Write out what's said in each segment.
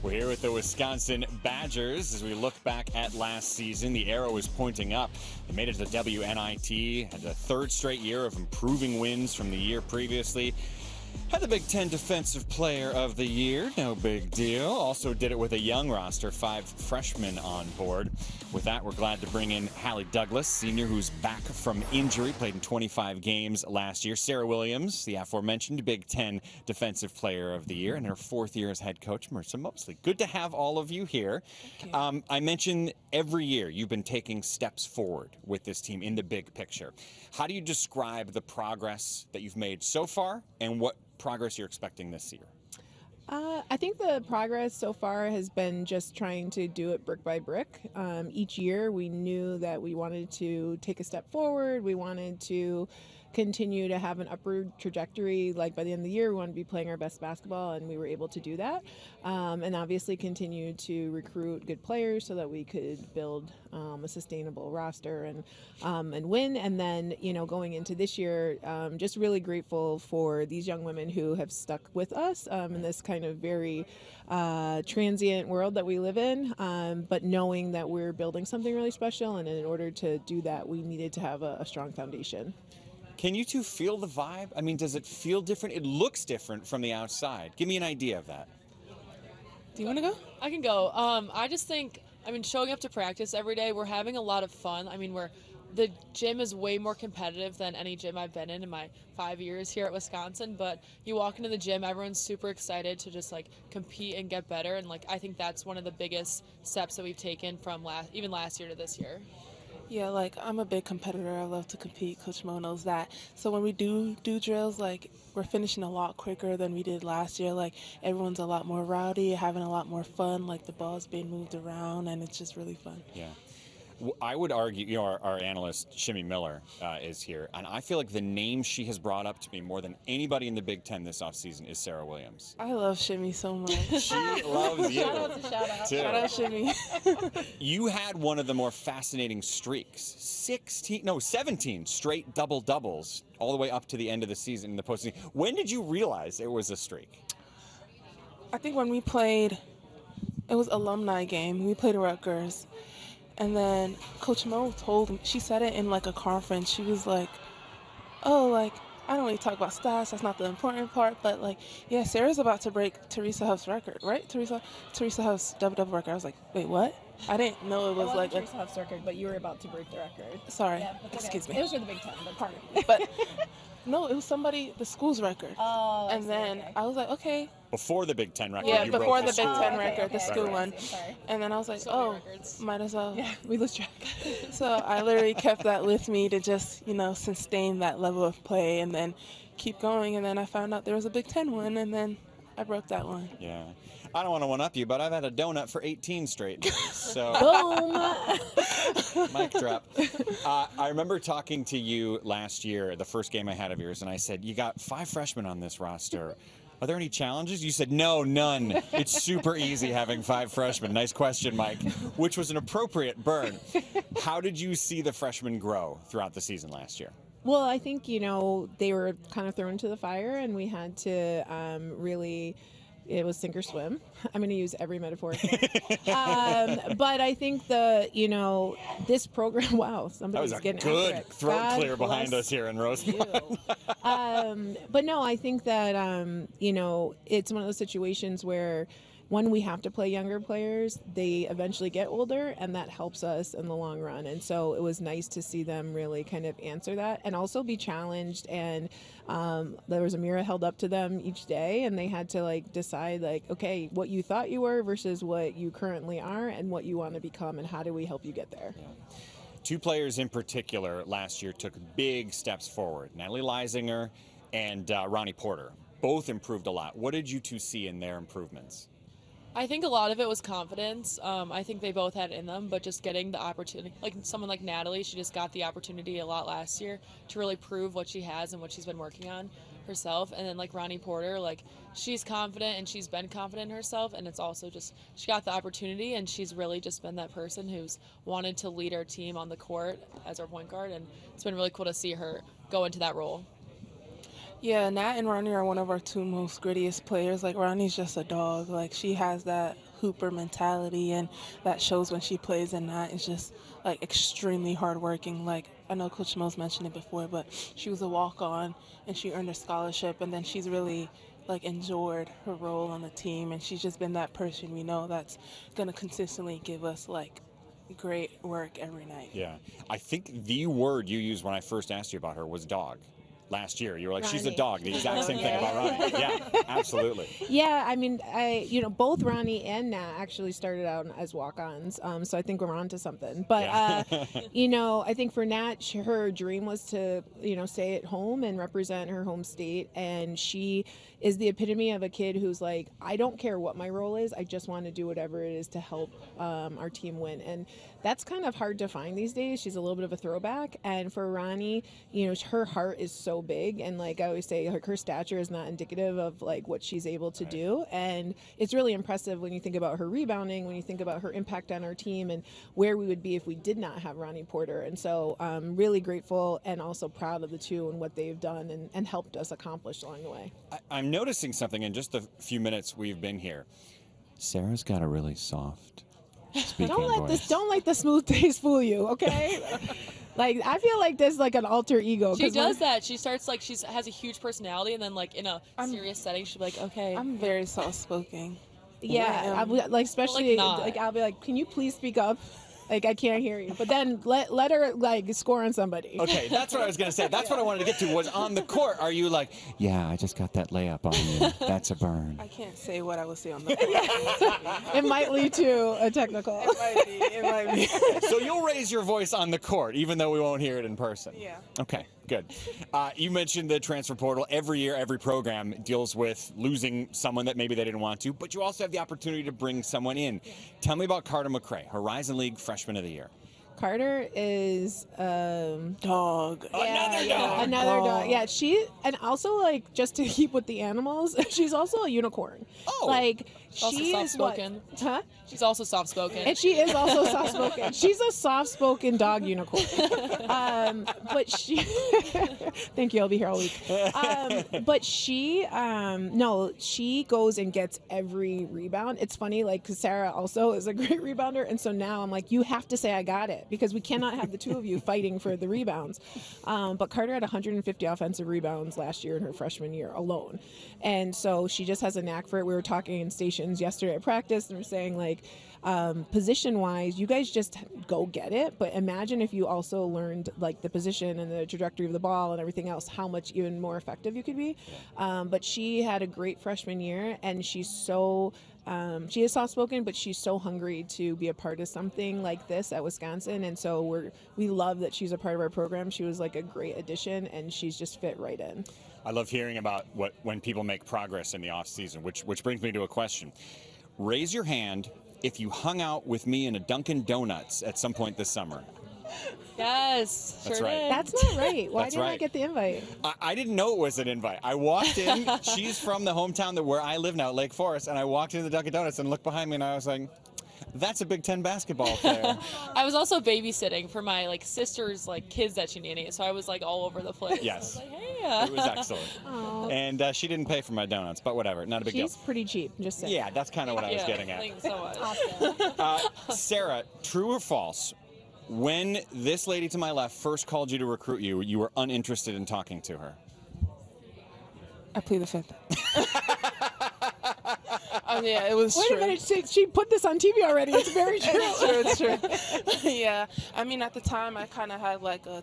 We're here with the Wisconsin Badgers as we look back at last season. The arrow is pointing up. They made it to the WNIT, had a third straight year of improving wins from the year previously. Had the Big Ten Defensive Player of the Year, no big deal. Also did it with a young roster, 5 freshmen on board. With that, we're glad to bring in Halle Douglas, senior, who's back from injury, played in 25 games last year. Serah Williams, the aforementioned Big Ten Defensive Player of the Year, and her 4th year as head coach, Marisa Moseley. Good to have all of you here. I mentioned every year you've been taking steps forward with this team in the big picture. How do you describe the progress that you've made so far and what progress you're expecting this year? I think the progress so far has been just trying to do it brick by brick. Each year we knew that we wanted to take a step forward. We wanted to continue to have an upward trajectory. Like by the end of the year, we wanted to be playing our best basketball, and we were able to do that. And obviously continue to recruit good players so that we could build a sustainable roster and win. And then, going into this year, just really grateful for these young women who have stuck with us in this kind of very transient world that we live in, but knowing that we're building something really special, and in order to do that, we needed to have a strong foundation. Can you two feel the vibe? I mean, does it feel different? It looks different from the outside. Give me an idea of that. Do you want to go? I can go. I just think, showing up to practice every day, we're having a lot of fun. The gym is way more competitive than any gym I've been in my 5 years here at Wisconsin. But you walk into the gym, everyone's super excited to just compete and get better. And I think that's one of the biggest steps that we've taken from last year to this year. Yeah, I'm a big competitor. I love to compete. Coach Mo knows that. So when we do drills, we're finishing a lot quicker than we did last year. Everyone's a lot more rowdy, having a lot more fun. The ball's being moved around, and it's just really fun. Yeah. I would argue, our analyst, Shimmy Miller, is here, and I feel like the name she has brought up to me more than anybody in the Big Ten this offseason is Serah Williams. I love Shimmy so much. She loves you. Shout out. Too. Shout out, Shimmy. You had one of the more fascinating streaks, 17 straight double-doubles all the way up to the end of the season in the postseason. When did you realize it was a streak? I think when we played, it was alumni game. We played Rutgers. And then Coach Mo told me, she said it in a conference. She was like, I don't really talk about stats. That's not the important part. But yeah, Serah's about to break Teresa Huff's record, right? Teresa Huff's double record. I was like, wait, what? I didn't know it was Teresa Huff's record, but you were about to break the record. Sorry, yeah, excuse me. It was for the Big Ten, but pardon. But no, it was the school's record. Oh, and then okay. I was like, okay. Before the Big Ten record, Yeah, you before broke the Big Ten okay, record, the school one. Sorry. And then I was like, might as well. Yeah, we lose track. So I literally kept that with me to just, sustain that level of play and then keep going. And then I found out there was a Big Ten one, and then I broke that one. Yeah. I don't want to one-up you, but I've had a donut for 18 straight days. So Boom! Mic drop. I remember talking to you last year, the first game I had of yours, and I said, you got 5 freshmen on this roster. Are there any challenges? You said, no, none. It's super easy having 5 freshmen. Nice question, Mike, which was an appropriate burn. How did you see the freshmen grow throughout the season last year? Well, I think, they were kind of thrown to the fire, and we had to really... It was sink or swim. I'm going to use every metaphor. But I think this program, wow, somebody's getting after it. That was a good throat clear behind us here in Rosemont. But no, I think that, it's one of those situations where when we have to play younger players, they eventually get older, and that helps us in the long run. And so it was nice to see them really kind of answer that and also be challenged. And there was a mirror held up to them each day, and they had to decide okay, what you thought you were versus what you currently are and what you want to become, and how do we help you get there? Yeah. 2 players in particular last year took big steps forward, Natalie Leisinger and Ronnie Porter. Both improved a lot. What did you 2 see in their improvements? I think a lot of it was confidence. I think they both had it in them, but just getting the opportunity. Someone like Natalie, she just got the opportunity a lot last year to really prove what she has and what she's been working on herself. And then Ronnie Porter, she's confident and she's been confident in herself, and it's also just she got the opportunity, and she's really just been that person who's wanted to lead our team on the court as our point guard, and it's been really cool to see her go into that role. Yeah, Nat and Ronnie are one of our 2 most grittiest players. Ronnie's just a dog. She has that hooper mentality, and that shows when she plays, and that is just like extremely hardworking. Like, I know Coach Mo's mentioned it before, but she was a walk-on and she earned a scholarship, and then she's really like enjoyed her role on the team, and she's just been that person we know that's going to consistently give us like great work every night. Yeah. I think the word you used when I first asked you about her was dog. Last year, you were like, she's a Ronnie. dog. The exact same thing about Ronnie. Yeah, absolutely. Yeah, I mean, both Ronnie and Nat actually started out as walk-ons, so I think we're on to something. But, I think for Nat, her dream was to, stay at home and represent her home state, and she is the epitome of a kid who's like, I don't care what my role is, I just want to do whatever it is to help our team win. And that's kind of hard to find these days. She's a little bit of a throwback, and for Ronnie, her heart is so big, and like I always say, her stature is not indicative of like what she's able to do, and it's really impressive when you think about her rebounding, when you think about her impact on our team, and where we would be if we did not have Ronnie Porter. And so I'm really grateful and also proud of the two and what they've done and helped us accomplish along the way. I'm noticing something in just the few minutes we've been here. Sarah's got a really soft speaking voice. Don't let the smooth taste fool you, okay? Like, I feel like there's like an alter ego. She does that. She starts like has a huge personality, and then like in a serious setting, she'll be like, okay. I'm very soft-spoken. Yeah, especially like I'll be like, can you please speak up? Like, I can't hear you. But then let her like score on somebody. Okay, that's what I was going to say. That's what I wanted to get to, was on the court. Are you like, yeah, I just got that layup on you. That's a burn. I can't say what I would say on the court. It might lead to a technical. It might be. So you'll raise your voice on the court, even though we won't hear it in person? Yeah. Okay, good. You mentioned the transfer portal. Every year, every program deals with losing someone that maybe they didn't want to, but you also have the opportunity to bring someone in. Yeah. Tell me about Carter McRae, Horizon League Freshman of the Year. Carter is dog. Another dog. Yeah, and also like just to keep with the animals, she's also a unicorn. Oh, like she is soft-spoken. Huh? She's also soft-spoken. And she is also soft-spoken. She's a soft-spoken dog unicorn. But she, thank you. I'll be here all week. But she, she goes and gets every rebound. It's funny, like, because Serah also is a great rebounder, and so now I'm like, you have to say I got it, because we cannot have the two of you fighting for the rebounds. But Carter had 150 offensive rebounds last year in her freshman year alone, and so she just has a knack for it. We were talking in stations yesterday at practice, and we're saying like, position-wise, you guys just go get it. But imagine if you also learned like the position and the trajectory of the ball and everything else, how much even more effective you could be. But she had a great freshman year, and she's so. She is soft-spoken, but she's so hungry to be a part of something like this at Wisconsin, and so we love that she's a part of our program. She was like a great addition, and she's just fit right in. I love hearing about when people make progress in the off season, which brings me to a question. Raise your hand if you hung out with me in a Dunkin' Donuts at some point this summer. Yes, That's sure right. did. That's not right. Why That's didn't I right. get the invite? I didn't know it was an invite. I walked in. She's from the hometown where I live now, Lake Forest, and I walked into the Dunkin' Donuts and looked behind me, and I was like, that's a Big Ten basketball player. I was also babysitting for my like sister's like kids that she needed, so I was like all over the place. Yes. I was like, hey. It was excellent. Oh. And she didn't pay for my donuts, but whatever, not a big deal. She's pretty cheap, just saying. Yeah, that's kind of what I was getting at. Thanks so much. Sarah, true or false? When this lady to my left first called you to recruit you, you were uninterested in talking to her. I plead the fifth. Yeah, it was true. Wait a minute, she put this on TV already. It's very true. It's true. Yeah, I mean, at the time, I kind of had like a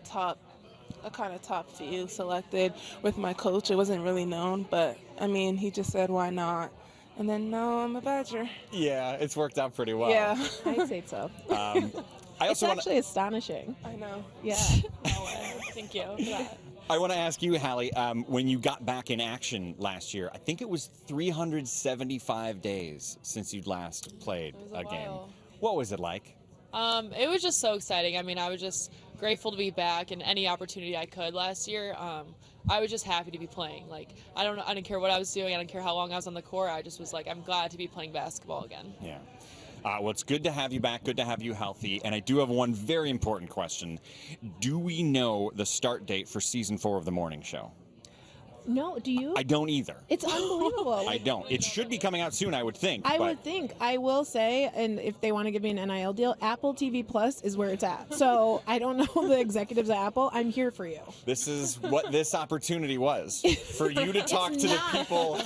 kind of top few selected with my coach. It wasn't really known, but I mean, he just said, why not? And then now I'm a Badger. Yeah, it's worked out pretty well. Yeah. I'd say so. I It's also actually astonishing. I know. Yeah. Thank you for that. I want to ask you, Halle, when you got back in action last year, I think it was 375 days since you'd last played a game. While. What was it like? It was just so exciting. I mean, I was just grateful to be back, and any opportunity I could last year. I was just happy to be playing. Like, I didn't care what I was doing. I didn't care how long I was on the court. I just was like, I'm glad to be playing basketball again. Yeah. Well, it's good to have you back, good to have you healthy. And I do have one very important question. Do we know the start date for Season 4 of The Morning Show? No, do you? I don't either. It's unbelievable. I don't. It should be coming out soon, I would think. I but would think. I will say, and if they want to give me an NIL deal, Apple TV Plus is where it's at. So I don't know the executives at Apple. I'm here for you. This is what this opportunity was. For you to talk to the people.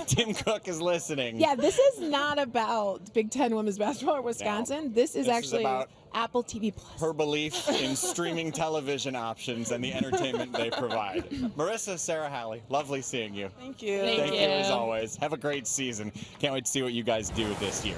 Tim Cook is listening. Yeah, this is not about Big Ten women's basketball or Wisconsin. No. This is This is actually about Apple TV Plus. her belief in streaming television options and the entertainment they provide. Marisa, Serah, Halle, lovely seeing you. Thank you. Thank Thank you you. as always. Have a great season. Can't wait to see what you guys do this year.